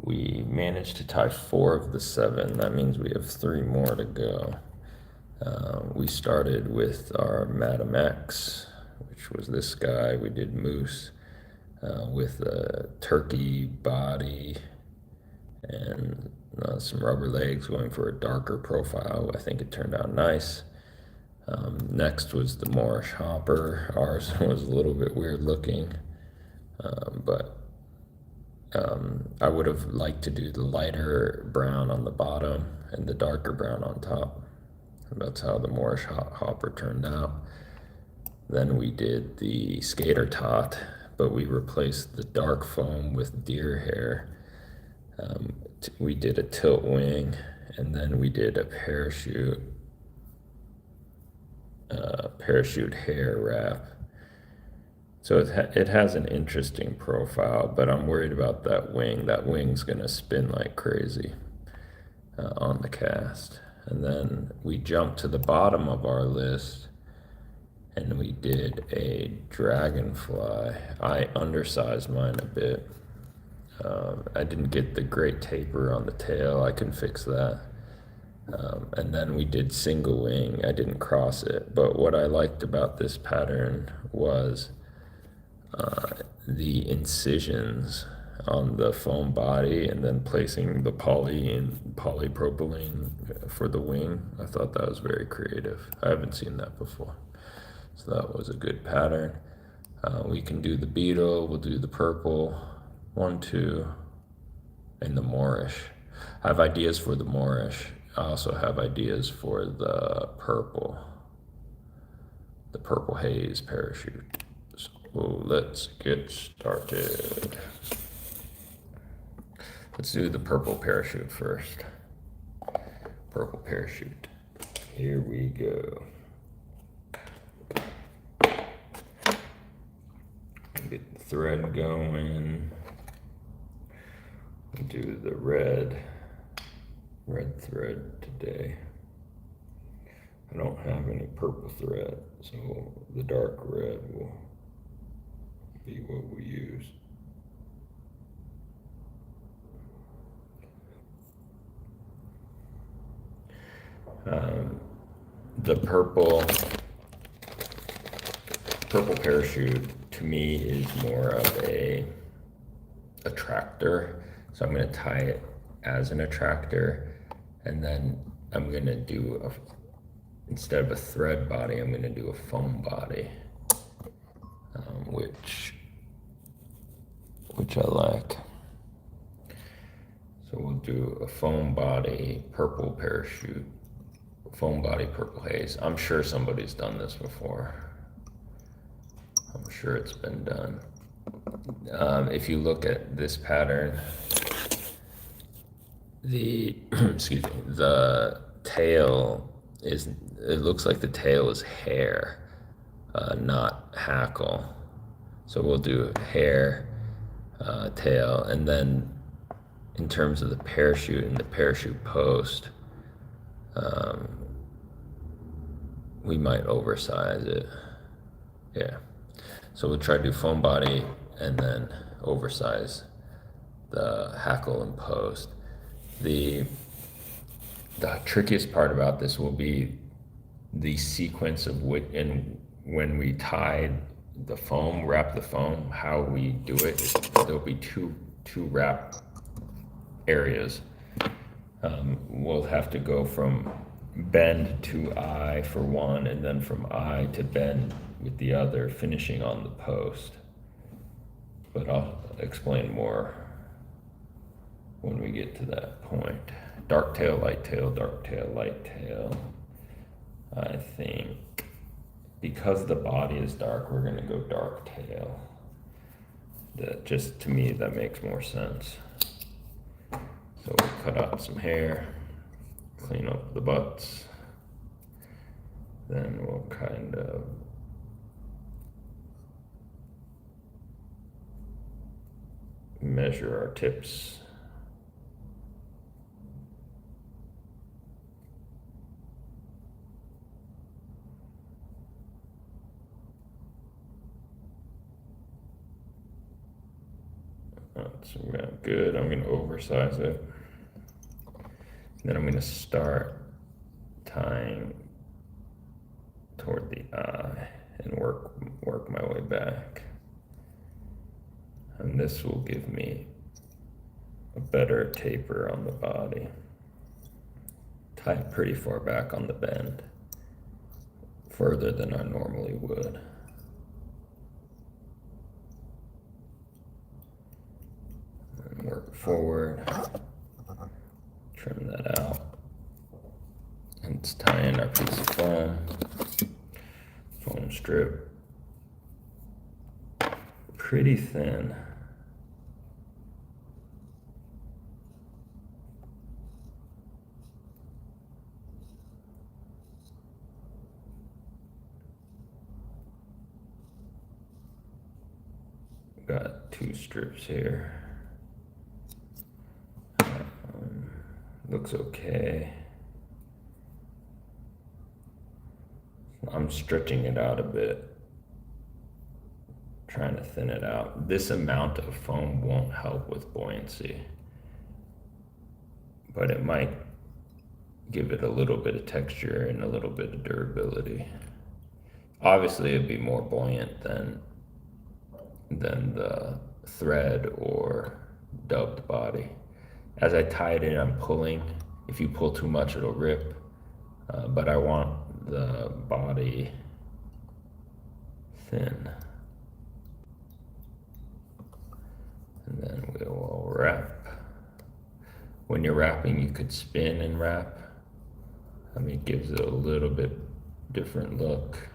We managed to tie 4 of the 7. That means we have 3 more to go. We started with our Madam X, which was this guy. We did moose with a turkey body and some rubber legs, going for a darker profile. I think it turned out nice. Next was the Morish hopper. Ours was a little bit weird looking, but I would have liked to do the lighter brown on the bottom and the darker brown on top. That's how the Morish hopper turned out. Then we did the skater tot, but we replaced the dark foam with deer hair. We did a tilt wing, and then we did a parachute hair wrap. So it has an interesting profile, but I'm worried about that wing. That wing's gonna spin like crazy on the cast. And then we jumped to the bottom of our list and we did a dragonfly. I undersized mine a bit. I didn't get the great taper on the tail. I can fix that. And then we did single wing. I didn't cross it, but what I liked about this pattern was the incisions on the foam body and then placing the polypropylene for the wing. I thought that was very creative. I haven't seen that before. So that was a good pattern. We can do the beetle, we'll do the purple, 1, 2, and the Morrish. I have ideas for the Morrish. I also have ideas for the purple haze parachute. So let's get started. Let's do the purple parachute first. Purple parachute. Here we go. Get the thread going. Do the red thread today. I don't have any purple thread, so the dark red will be what we use. The purple parachute to me is more of a attractor, so I'm going to tie it as an attractor, and then I'm going to do instead of a thread body, I'm going to do a foam body, which I like. So we'll do a foam body purple parachute, foam body purple haze. I'm sure somebody's done this before. I'm sure it's been done. If you look at this pattern, the the tail is, it looks like the tail is hair, not hackle. So we'll do hair, tail, and then in terms of the parachute and the parachute post, we might oversize it. Yeah. So we'll try to do foam body and then oversize the hackle and post. The trickiest part about this will be the sequence of and when we tie the foam, wrap the foam, how we do it. There'll be two wrap areas. We'll have to go from bend to eye for one, and then from eye to bend with the other, finishing on the post. But I'll explain more when we get to that point. Dark tail, light tail, dark tail, light tail. I think because the body is dark, we're gonna go dark tail. That just, to me, that makes more sense. So we'll cut out some hair, clean up the butts, then we'll kind of measure our tips. That's good. I'm gonna oversize it. Then I'm gonna start tying toward the eye and work my way back. And this will give me a better taper on the body. Tie it pretty far back on the bend, further than I normally would. And work forward, trim that out. And let's tie in our piece of foam strip. Pretty thin. Got 2 strips here. Looks okay. I'm stretching it out a bit, trying to thin it out. This amount of foam won't help with buoyancy, but it might give it a little bit of texture and a little bit of durability. Obviously, it'd be more buoyant than the thread or dubbed body. As I tie it in, I'm pulling. If you pull too much, it'll rip. But I want the body thin. And then we will wrap. When you're wrapping, you could spin and wrap. I mean, it gives it a little bit different look.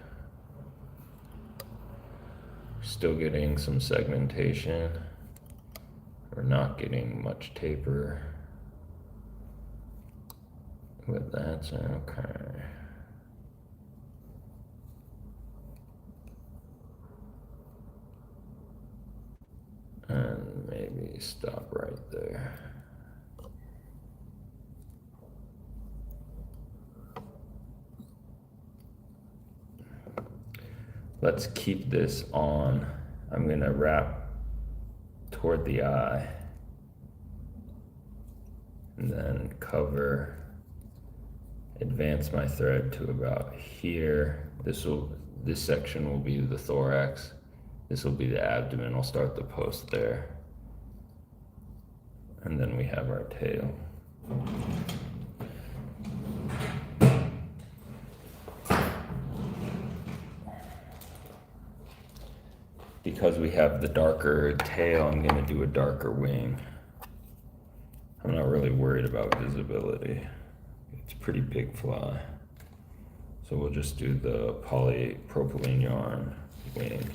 Still getting some segmentation. We're not getting much taper. But that's okay. And maybe stop right there. Let's keep this on. I'm gonna wrap toward the eye and then cover, advance my thread to about here. This section will be the thorax. This will be the abdomen. I'll start the post there. And then we have our tail. Because we have the darker tail, I'm gonna do a darker wing. I'm not really worried about visibility. It's a pretty big fly. So we'll just do the polypropylene yarn wing.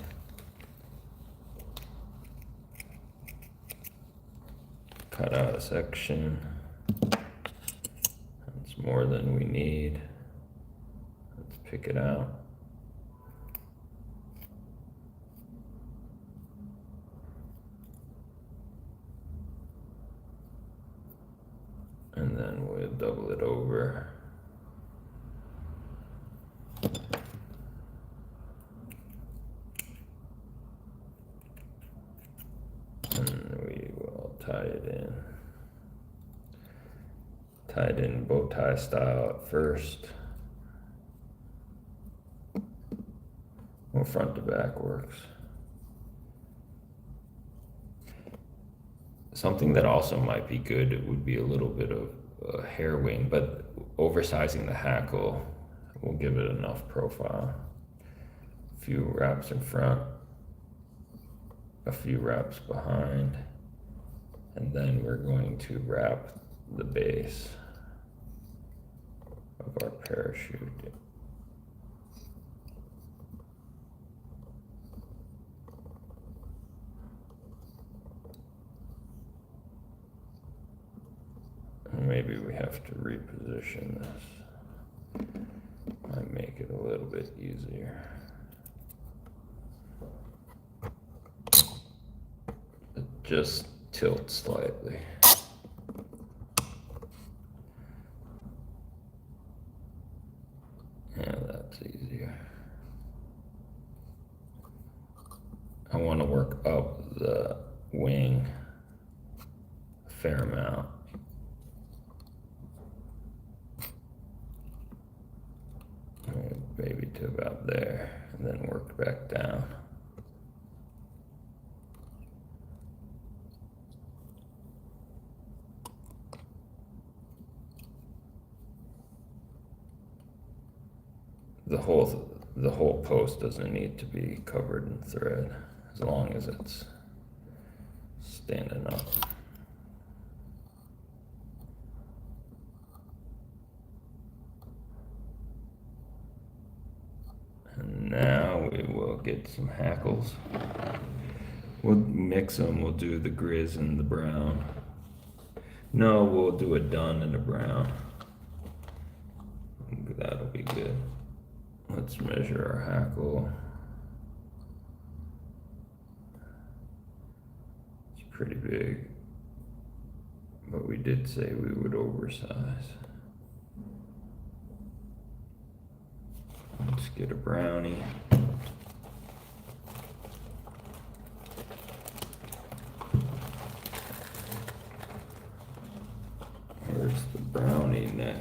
Cut out a section. That's more than we need. Let's pick it out. And then we'll double it over. And we will tie it in. Tie it in bow tie style at first. Well, front to back works. Something that also might be good would be a little bit of a hair wing, but oversizing the hackle will give it enough profile. A few wraps in front, a few wraps behind, and then we're going to wrap the base of our parachute. Maybe we have to reposition this. Might make it a little bit easier. Just tilt slightly. Yeah, that's easier. I want to work up the wing fair amount. Maybe to about there, and then work back down. The whole post doesn't need to be covered in thread, as long as it's standing up. And now we will get some hackles. We'll mix them. We'll do the grizz and the brown. No, we'll do a dun and a brown. That'll be good. Let's measure our hackle. It's pretty big, but we did say we would oversize. Let's get a brownie. Where's the brownie neck?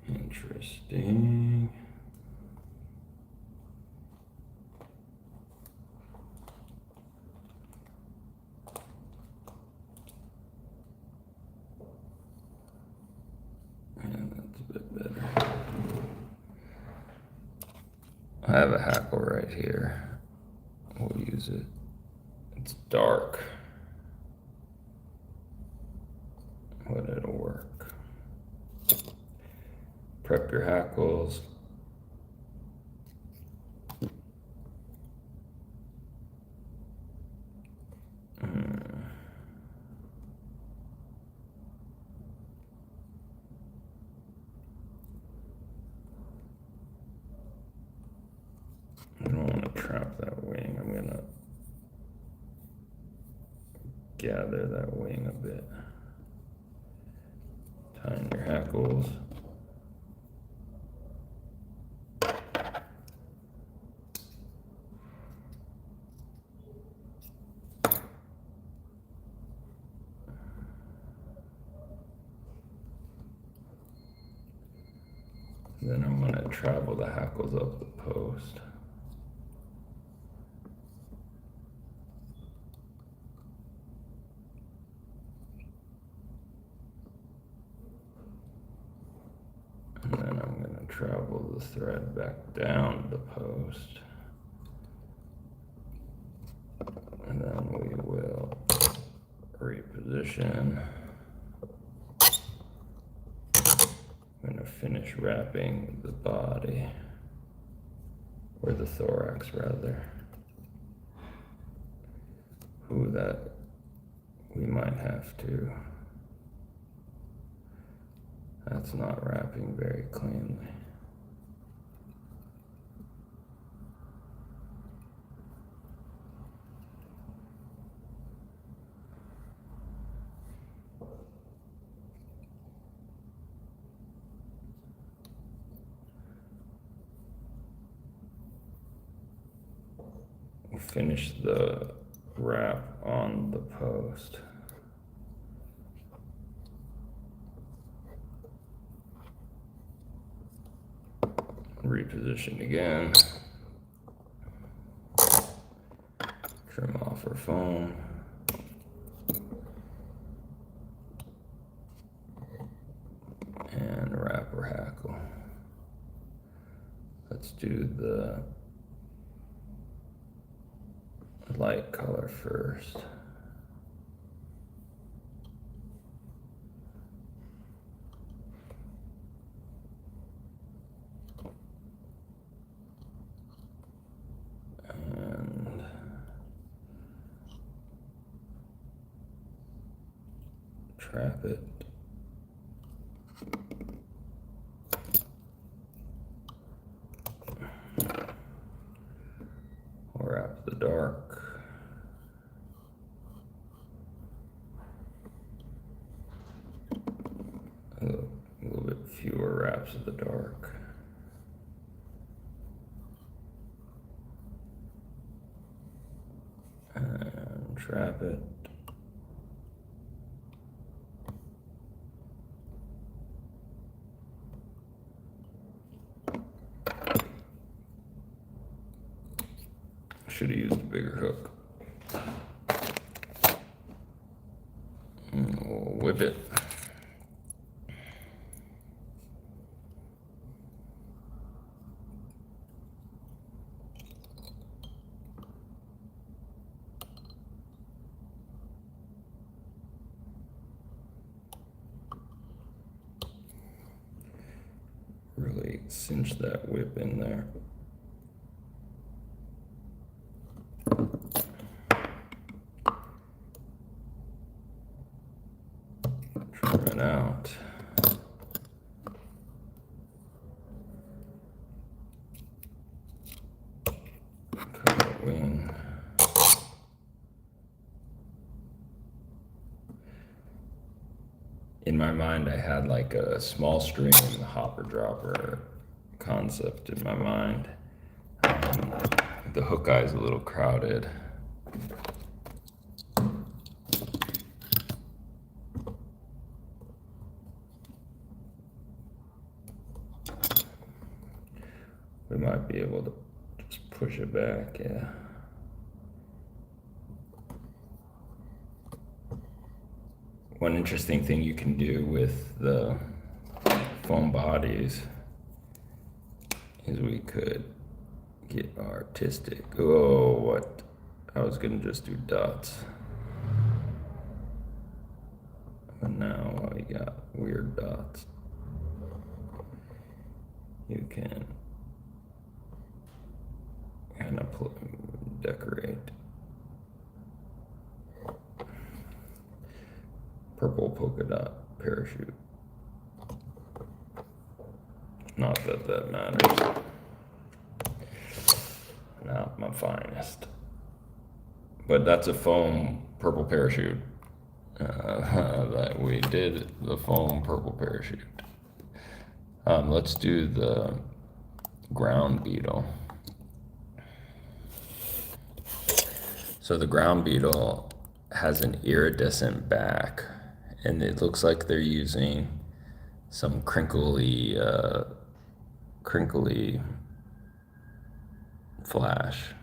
Interesting. Yeah, that's a bit better. I have a hackle right here. We'll use it. It's dark, but it'll work. Prep your hackles. I don't want to trap that wing. I'm going to gather that wing a bit. Tighten your hackles. Then I'm going to travel the hackles up the post. And then I'm going to travel the thread back down the post. And then we will reposition. I'm going to finish wrapping the body, or the thorax rather. Ooh, that we might have to. That's not wrapping very cleanly. Finish the wrap on the post. Reposition again. Trim off our foam. And wrap our hackle. Let's do the light color first. And trap it. Wrap the dark. A little bit fewer wraps of the dark. And trap it. Should have used a bigger hook. And we'll whip it. Really cinch that whip in there. Trim it out. Cut the wing. In my mind, I had like a small string hopper dropper concept in my mind. The hook eye is a little crowded. We might be able to just push it back, yeah. One interesting thing you can do with the foam bodies is we could get artistic. Oh, what? I was gonna just do dots. But now we got weird dots. You can kind of decorate. Purple polka dot parachute. Not that that matters. Not my finest. But that's a foam purple parachute. That we did the foam purple parachute. Let's do the ground beetle. So the ground beetle has an iridescent back, and it looks like they're using some crinkly flash,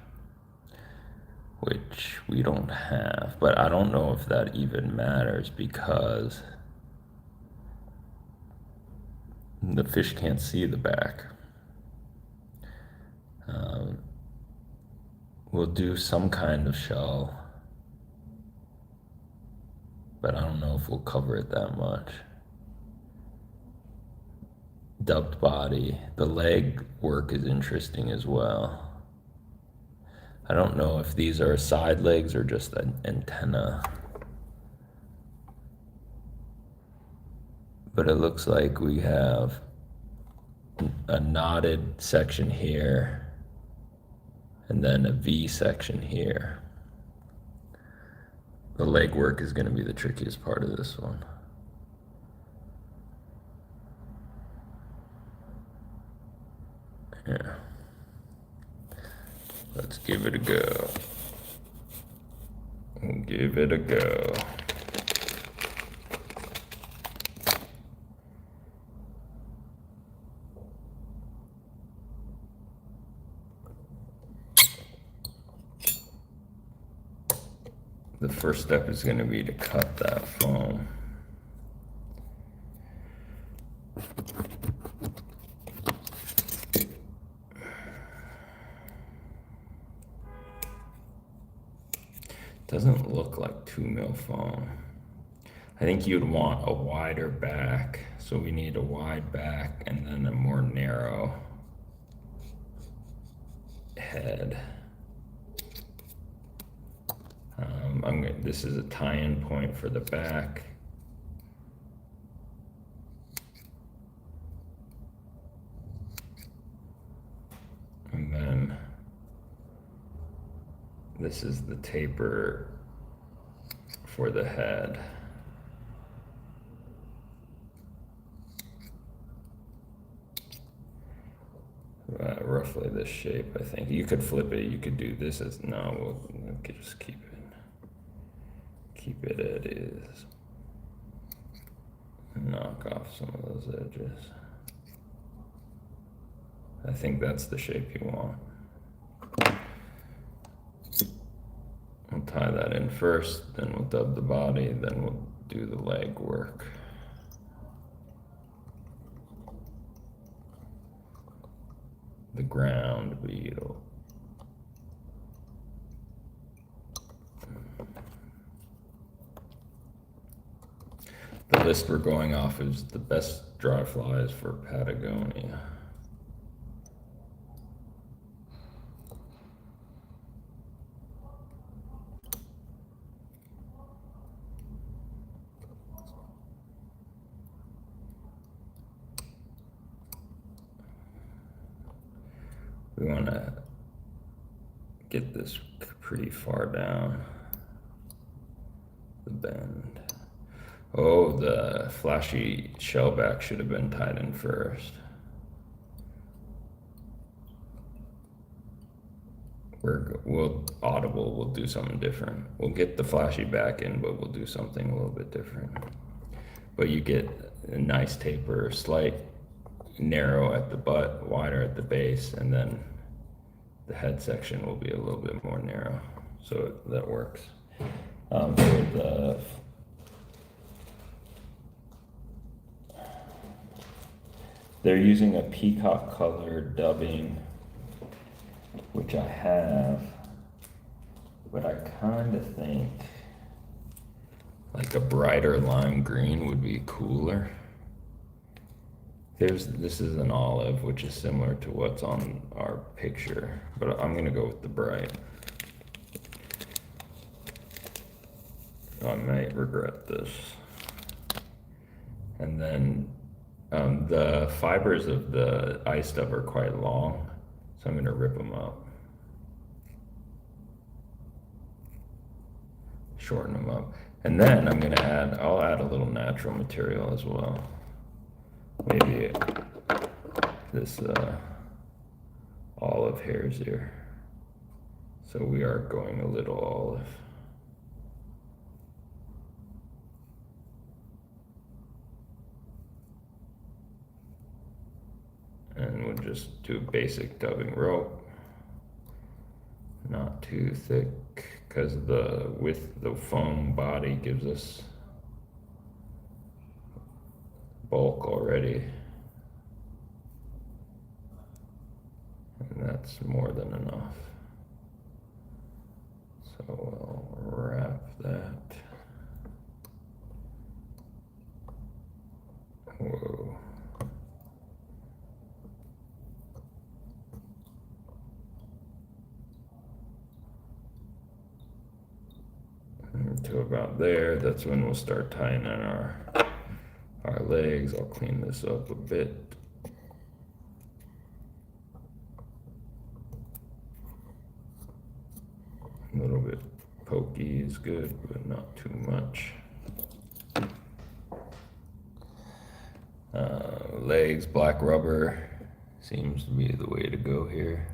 which we don't have. But I don't know if that even matters because the fish can't see the back. We'll do some kind of shell, but I don't know if we'll cover it that much. Dubbed body. The leg work is interesting as well. I don't know if these are side legs or just an antenna. But it looks like we have a knotted section here and then a V section here. The leg work is going to be the trickiest part of this one. Yeah. Let's give it a go. Give it a go. The first step is going to be to cut that foam. Doesn't look like 2 mil foam. I think you'd want a wider back, so we need a wide back and then a more narrow head. This is a tie-in point for the back. And then this is the taper for the head. Roughly this shape, I think. You could flip it, you could do this as, no, we'll just keep it as is. Knock off some of those edges. I think that's the shape you want. We'll tie that in first, then we'll dub the body, then we'll do the leg work. The ground beetle. The list we're going off is the best dry flies for Patagonia. We want to get this pretty far down the bend. Oh, the flashy shellback should have been tied in first. We'll do something different. We'll get the flashy back in, but we'll do something a little bit different. But you get a nice taper, slight narrow at the butt, wider at the base, and then the head section will be a little bit more narrow. So that works. They're using a peacock color dubbing, which I have, but I kind of think like a brighter lime green would be cooler. This is an olive, which is similar to what's on our picture, but I'm gonna go with the bright. I might regret this. And then the fibers of the ice dub are quite long, so I'm gonna rip them up. Shorten them up. And then I'll add a little natural material as well. Maybe this olive hairs here. So we are going a little olive. And we'll just do basic dubbing rope. Not too thick, because the foam body gives us bulk already. And that's more than enough. So we'll wrap that. Whoa. To about there, that's when we'll start tying in our legs. I'll clean this up a bit. A little bit pokey is good, but not too much. Legs, black rubber seems to be the way to go here.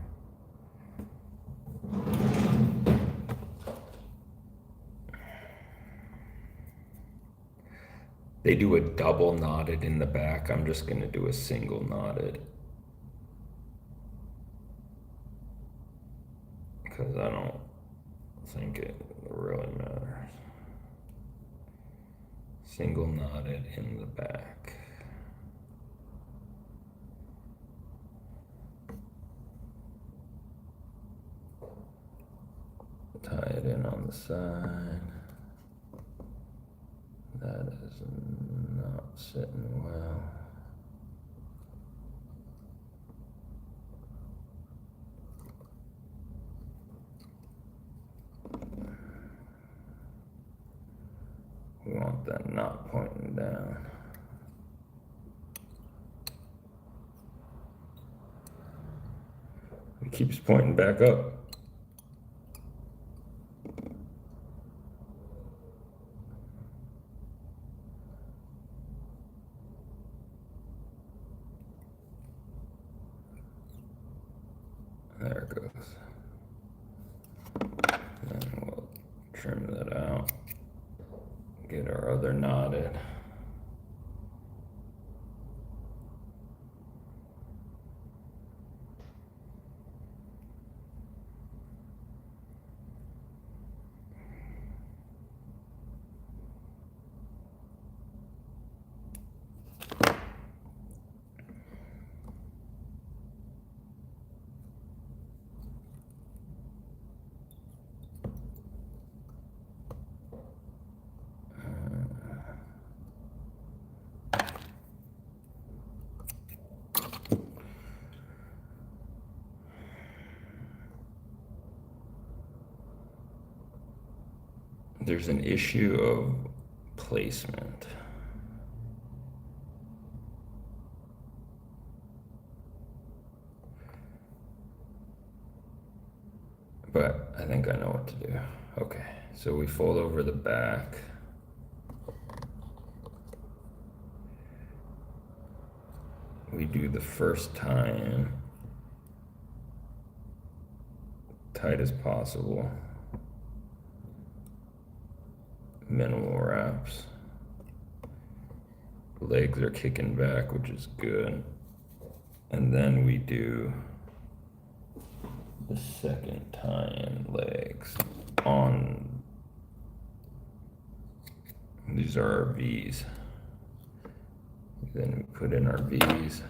They do a double knotted in the back. I'm just going to do a single knotted, because I don't think it really matters. Single knotted in the back. Tie it in on the side. That is not sitting well. We want that knot pointing down. It keeps pointing back up. There it goes. And we'll trim that out. Get our other knotted. There's an issue of placement. But I think I know what to do. Okay, so we fold over the back. We do the first tie-in tight as possible. Minimal wraps. Legs are kicking back, which is good. And then we do the second tie-in legs on. These are our V's. Then we put in our V's.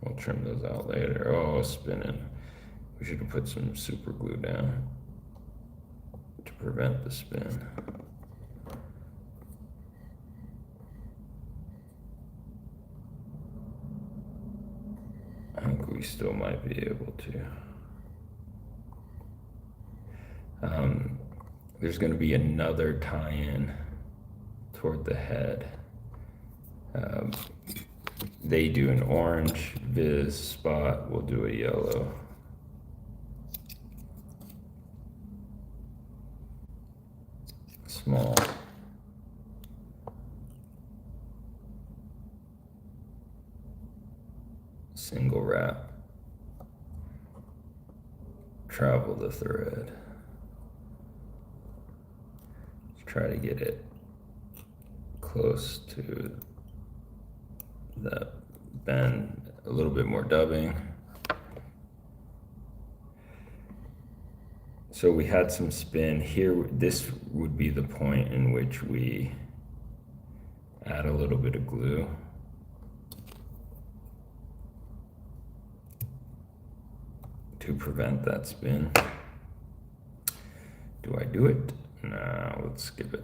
We'll trim those out later. Oh, spinning. We should have put some super glue down to prevent the spin. I think we still might be able to. There's going to be another tie-in toward the head. They do an orange viz spot, we'll do a yellow. Small. Single wrap. Travel the thread. Try to get it close to the bend, a little bit more dubbing. So we had some spin here. This would be the point in which we add a little bit of glue. To prevent that spin. Do I do it? No, let's skip it.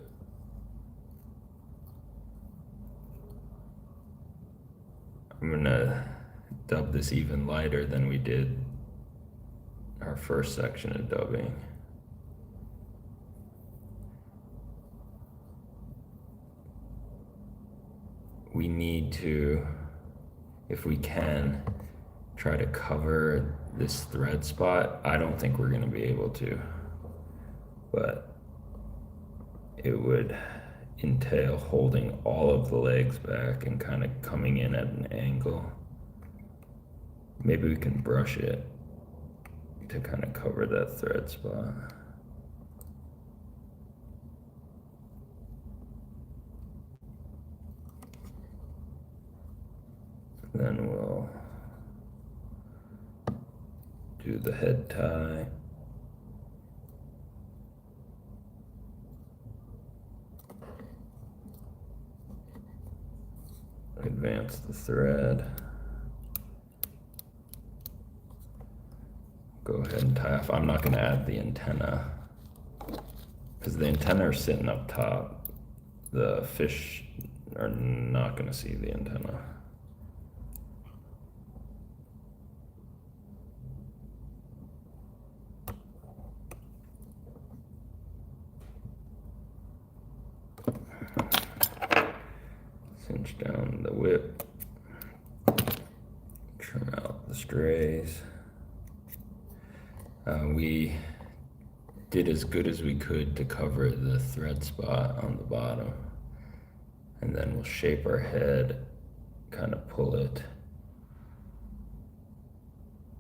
I'm gonna dub this even lighter than we did our first section of dubbing. We need to, if we can, try to cover this thread spot. I don't think we're gonna be able to, but it would entail holding all of the legs back and kind of coming in at an angle. Maybe we can brush it to kind of cover that thread spot. Then we'll do the head tie. advance the thread. Go ahead and tie off. I'm not going to add the antenna because the antenna are sitting up top. The fish are not going to see the antenna. Cinch down the whip. Trim out the strays. We did as good as we could to cover the thread spot on the bottom. And then we'll shape our head, kind of pull it.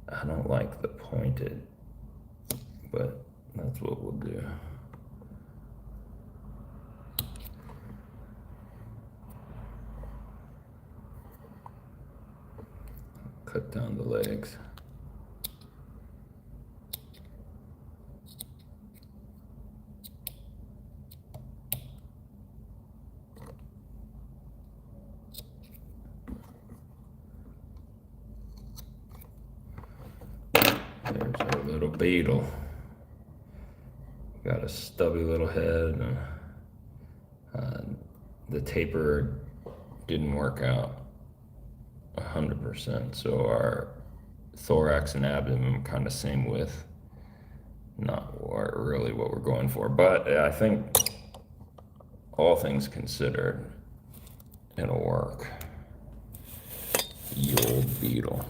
I don't like the pointed, but that's what we'll do. Cut down the legs. There's our little beetle. Got a stubby little head. The taper didn't work out 100%, so our thorax and abdomen kind of same width. Not really what we're going for, but I think all things considered, it'll work. Ye old beetle.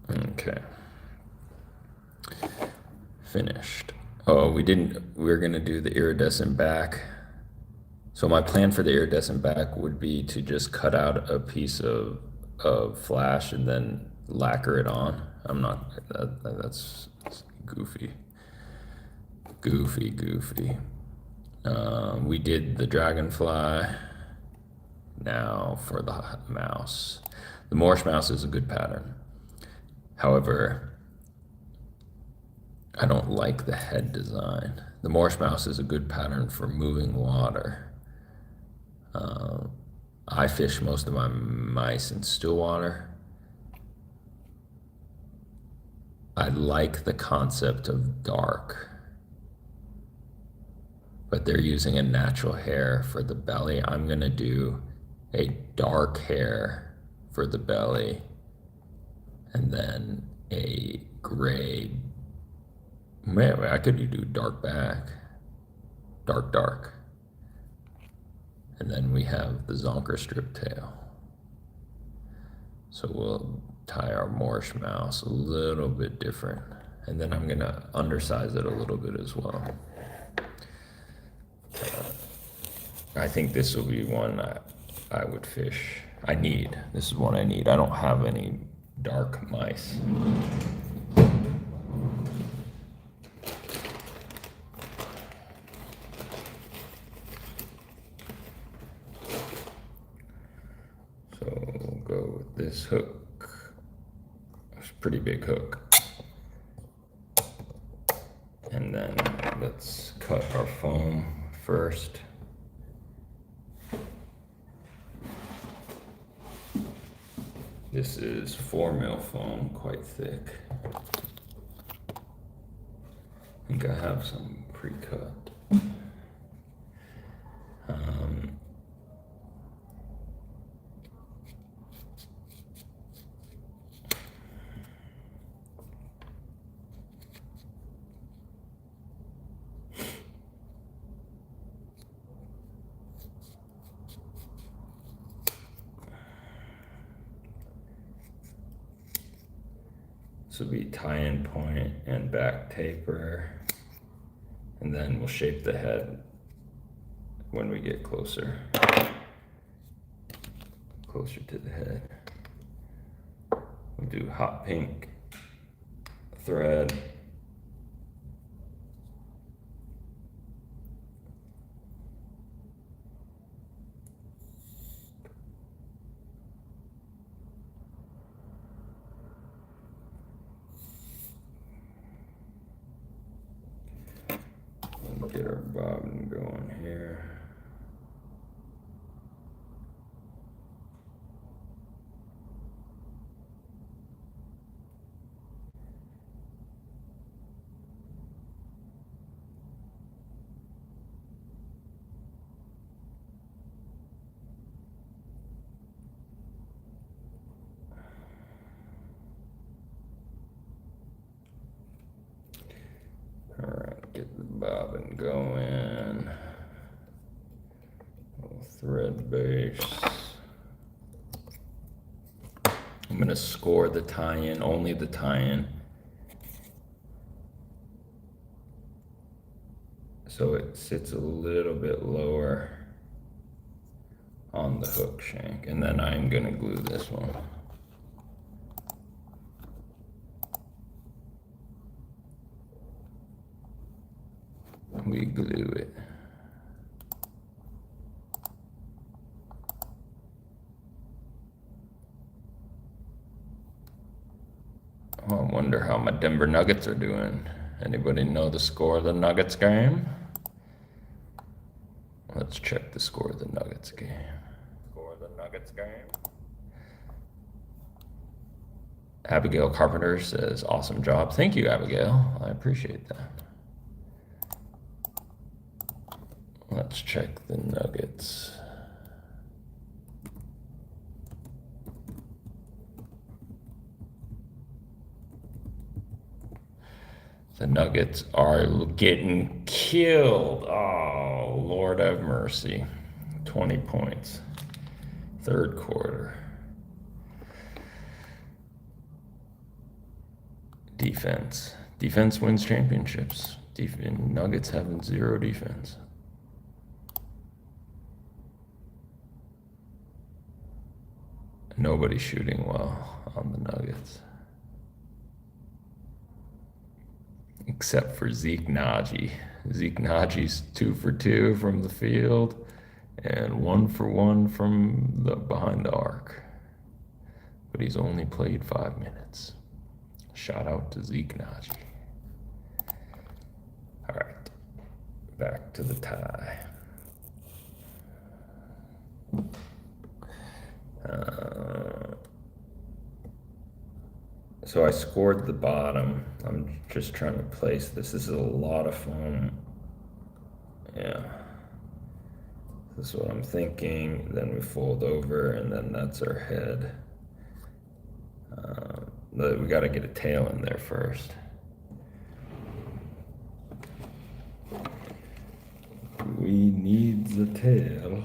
Okay. Finished. Oh, we were gonna do the iridescent back. So my plan for the iridescent back would be to just cut out a piece of flash and then lacquer it on. That's goofy. Goofy. We did the dragonfly. Now for the mouse. The Morish Mouse is a good pattern. However, I don't like the head design. The Morish Mouse is a good pattern for moving water. I fish most of my mice in still water. I like the concept of dark, but they're using a natural hair for the belly. I'm gonna do a dark hair for the belly and then a gray. Man, I could do dark back, dark. And then we have the zonker strip tail. So we'll tie our Morish Mouse a little bit different. And then I'm gonna undersize it a little bit as well. I think this will be one I would fish. This is one I need. I don't have any dark mice. So we'll go with this hook. It's a pretty big hook. And then let's cut our foam first. This is 4mm foam, quite thick. I think I have some pre-cut. This will be tie-in point and back taper, and then we'll shape the head when we get closer to the head. We'll do hot pink thread. Get our bobbin going here. bobbin going. Little thread base. I'm gonna score the tie-in, only the tie-in. So it sits a little bit lower on the hook shank, and then I'm gonna glue this one. We glue it. Oh, I wonder how my Denver Nuggets are doing. Anybody know the score of the Nuggets game? Let's check the score of the Nuggets game. Score of the Nuggets game. Abigail Carpenter says, awesome job. Thank you, Abigail. I appreciate that. Let's check the Nuggets. The Nuggets are getting killed. Oh, Lord have mercy. 20 points. Third quarter. Defense. Defense wins championships. Nuggets having zero defense. Nobody's shooting well on the Nuggets. Except for Zeke Naji. Zeke Naji's 2 for 2 from the field and 1 for 1 from the behind the arc. But he's only played 5 minutes. Shout out to Zeke Naji. All right, back to the tie. So I scored the bottom. I'm just trying to place this. This is a lot of foam. Yeah. This is what I'm thinking. Then we fold over, and then that's our head. But we got to get a tail in there first. We need the tail.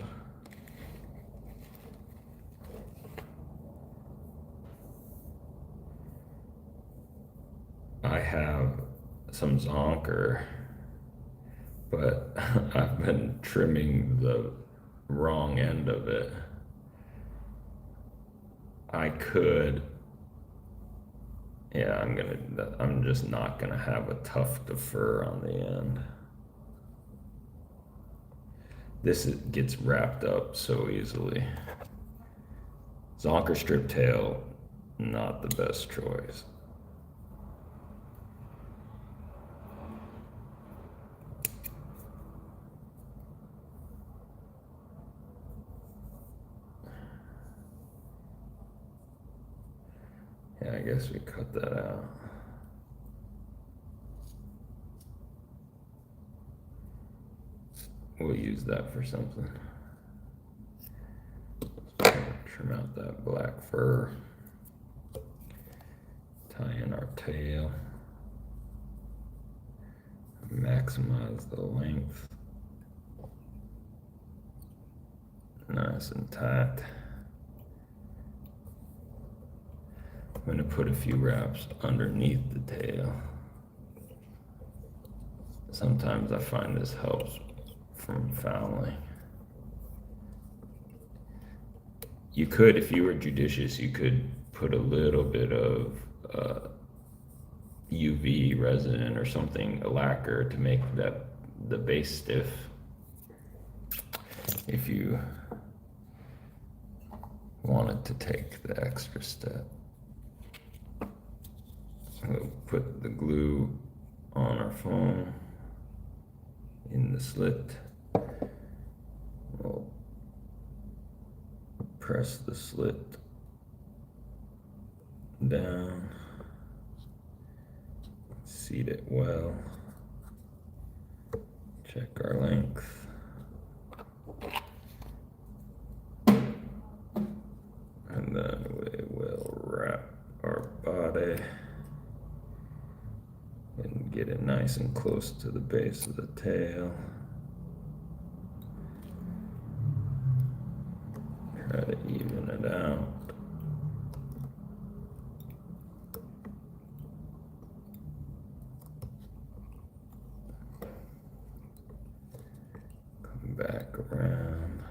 I have some zonker, but I've been trimming the wrong end of it. I could, yeah, I'm just not gonna have a tuft of fur on the end. This gets wrapped up so easily. Zonker strip tail, not the best choice. Yeah, I guess we cut that out. We'll use that for something. Trim out that black fur. Tie in our tail. Maximize the length. Nice and tight. I'm going to put a few wraps underneath the tail. Sometimes I find this helps from fouling. You could, if you were judicious, you could put a little bit of UV resin or something, a lacquer, to make the base stiff. If you wanted to take the extra step. We'll put the glue on our foam in the slit. We'll press the slit down, seat it well, check our length, and then we will wrap our body and get a nice nice and close to the base of the tail. Try to even it out. Come back around.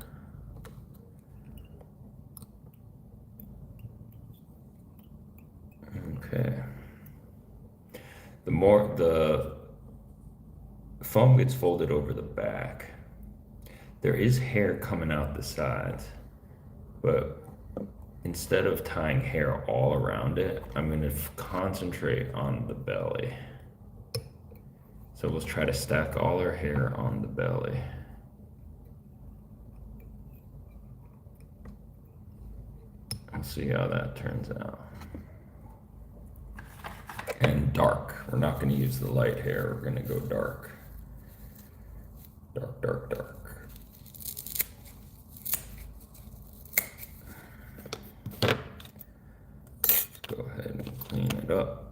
Okay. The more the foam gets folded over the back, there is hair coming out the sides, but instead of tying hair all around it, I'm going to concentrate on the belly. So we'll try to stack all our hair on the belly. And see how that turns out. And dark. We're not going to use the light hair. We're going to go dark. Dark, dark, dark. Go ahead and clean it up.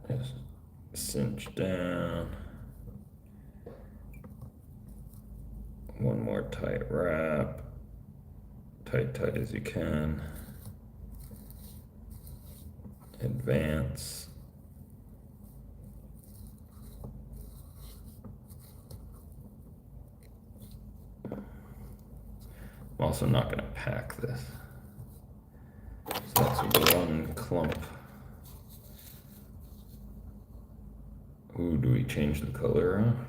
Just cinch down. One more tight wrap. Tight as you can. Advance. I'm also not going to pack this. So that's one clump. Ooh, do we change the color around?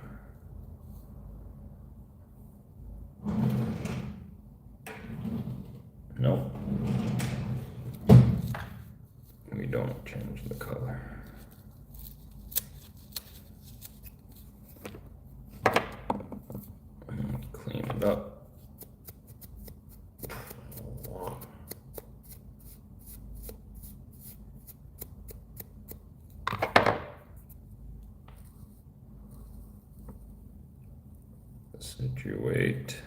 Nope. We don't change the color. And clean it up. Situate.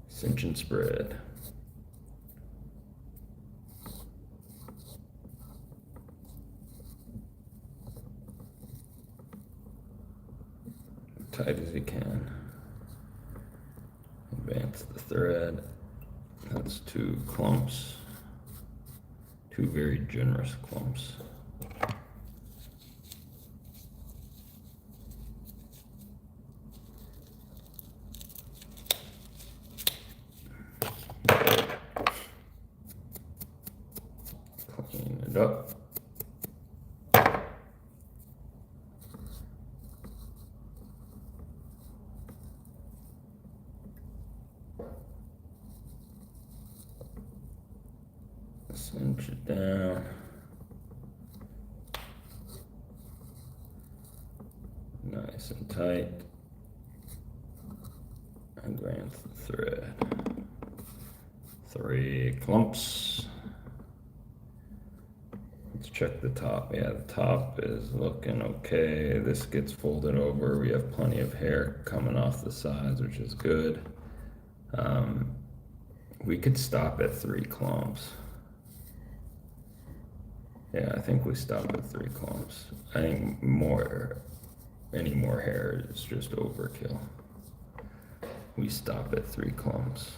Cinch and spread. Tight as you can. Advance the thread. That's 2 clumps. 2 very generous clumps. Clean it up. Cinch it down. Nice and tight. Advance the thread. 3 clumps. Let's check the top. Yeah, the top is looking okay. This gets folded over. We have plenty of hair coming off the sides, which is good. We could stop at 3 clumps. Yeah, I think we stop at 3 clumps. I think any more hair is just overkill. We stop at 3 clumps.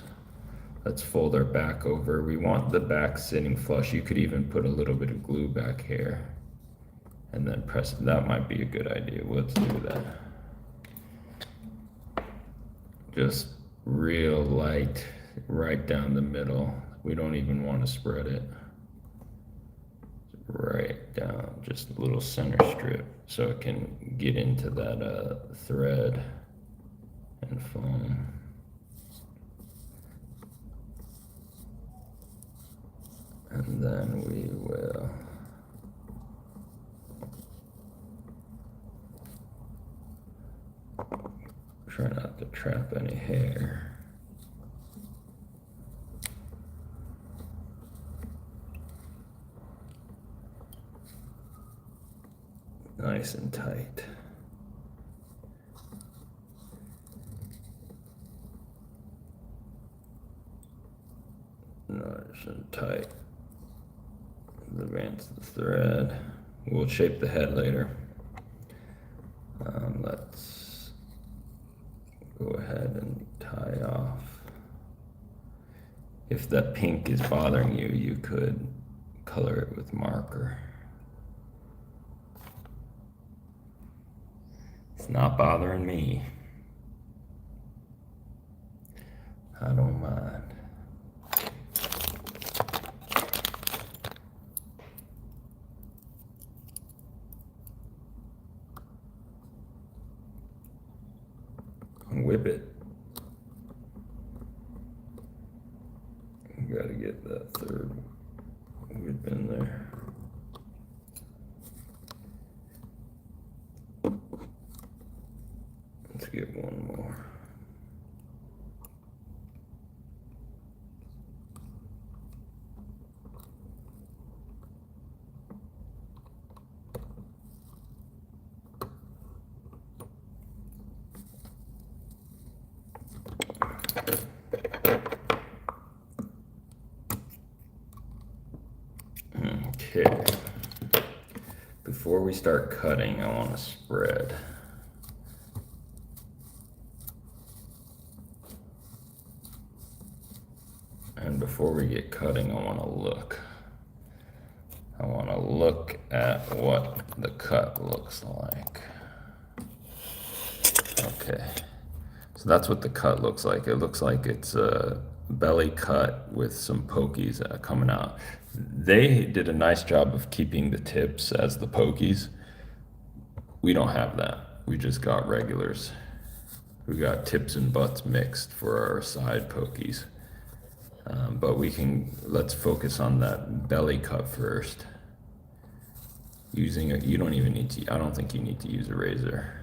Let's fold our back over. We want the back sitting flush. You could even put a little bit of glue back here and then press it. That might be a good idea. Let's do that. Just real light, right down the middle. We don't even want to spread it. Right down, just a little center strip so it can get into that thread and foam. And then we will Try not to trap any hair. Nice and tight. Nice and tight. Advance the thread. We'll shape the head later. Let's go ahead and tie off. If that pink is bothering you, you could color it with marker. It's not bothering me. I don't mind. Whip it. You gotta get that third whip in there. Let's get one more. Okay, before we start cutting, I want to spread. And before we get cutting, I want to look. I want to look at what the cut looks like. Okay, so that's what the cut looks like. It looks like it's a belly cut with some pokies coming out. They did a nice job of keeping the tips as the pokies. We don't have that. We just got regulars. We got tips and butts mixed for our side pokies. But let's focus on that belly cut first. You don't even need to, I don't think you need to use a razor.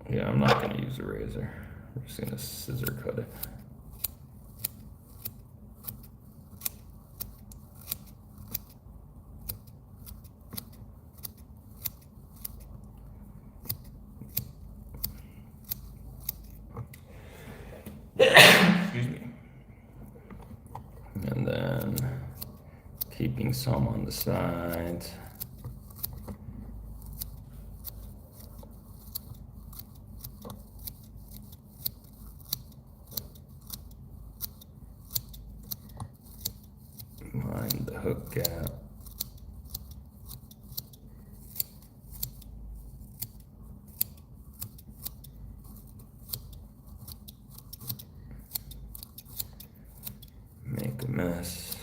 Yeah, I'm not gonna use a razor. I'm just gonna scissor cut it. Excuse me. And then keeping some on the sides. Mind the hook gap. Make a mess.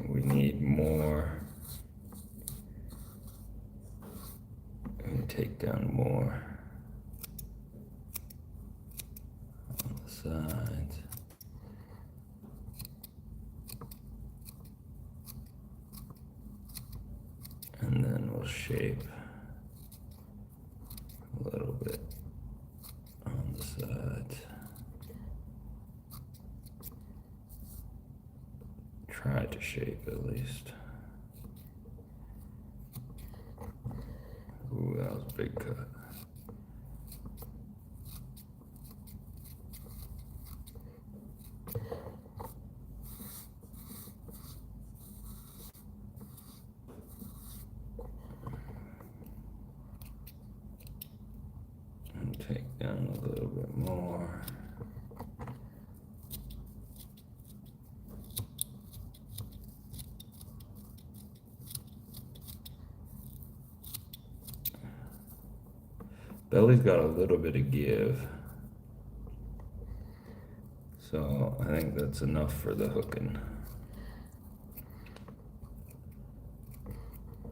We need more. And take down more. Sides. And then we'll shape a little bit on the sides. Try to shape at least. Ooh, that was a big cut. Take down a little bit more. Belly's got a little bit of give. So I think that's enough for the hooking.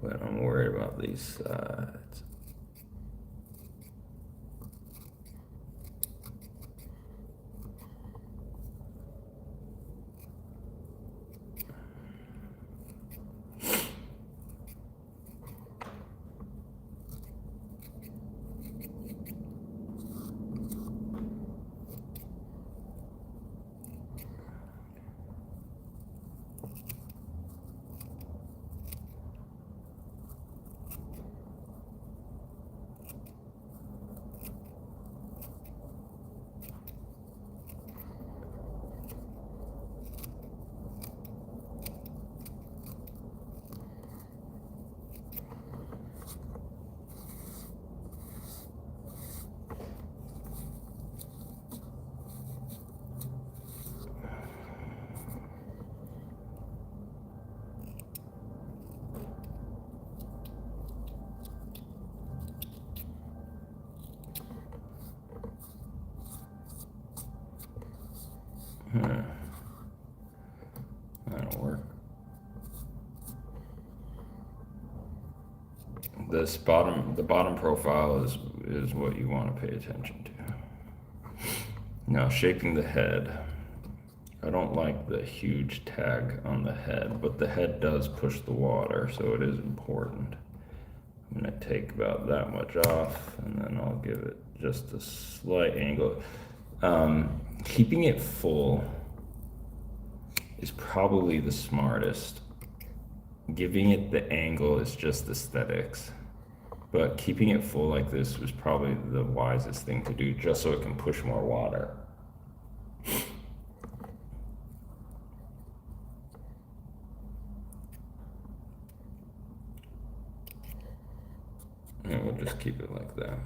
But I'm worried about these sides. That'll work. The bottom profile is what you want to pay attention to. Now, shaping the head. I don't like the huge tag on the head, but the head does push the water, so it is important. I'm going to take about that much off, and then I'll give it just a slight angle. Keeping it full is probably the smartest. Giving it the angle is just aesthetics, but keeping it full like this was probably the wisest thing to do, just so it can push more water. And we'll just keep it like that.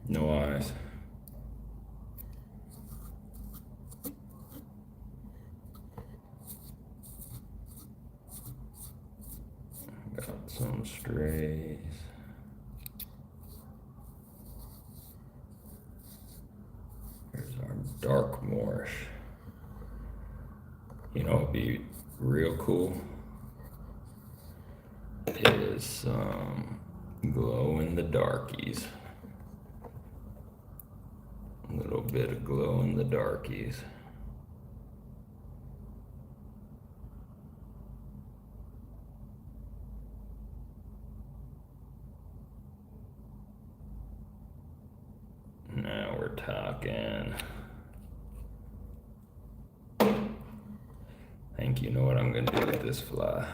No eyes. Got some strays. Here's our dark Morrish. You know, it'd be real cool is some glow in the darkies. A little bit of glow in the darkies. Now we're talking. I think you know what I'm gonna do with this fly.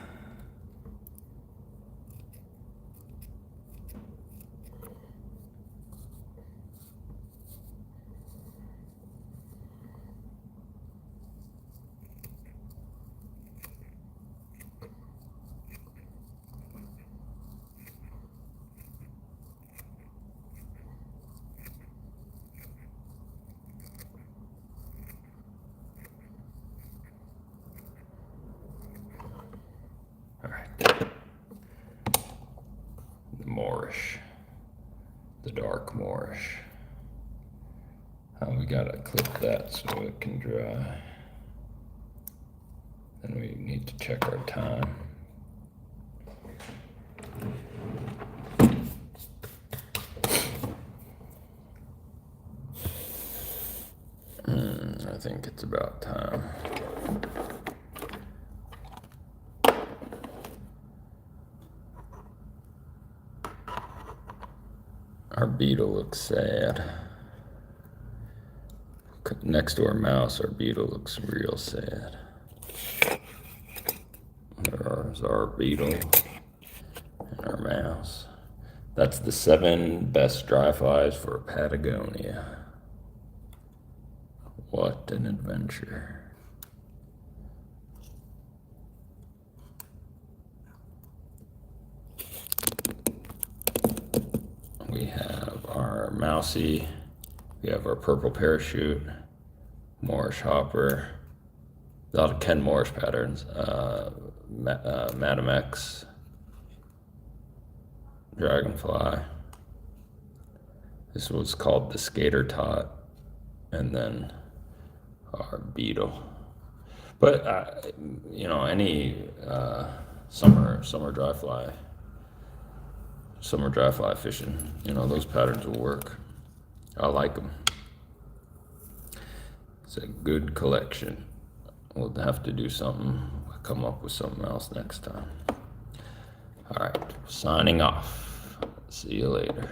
Morrish, the dark Morrish. We gotta clip that so it can dry. Then we need to check our time. I think it's about time. Our beetle looks sad. Next to our mouse, our beetle looks real sad. There's our beetle and our mouse. That's the 7 best dry flies for Patagonia. What an adventure. We have our mousy, we have our purple parachute, Morish hopper, a lot of Ken Morrish patterns, Madam X, dragonfly. This was called the skater tot, and then our beetle. But you know, any summer dry fly fishing, you know, those patterns will work. I like them. It's a good collection. We'll have to do something, come up with something else next time. All right, signing off. See you later.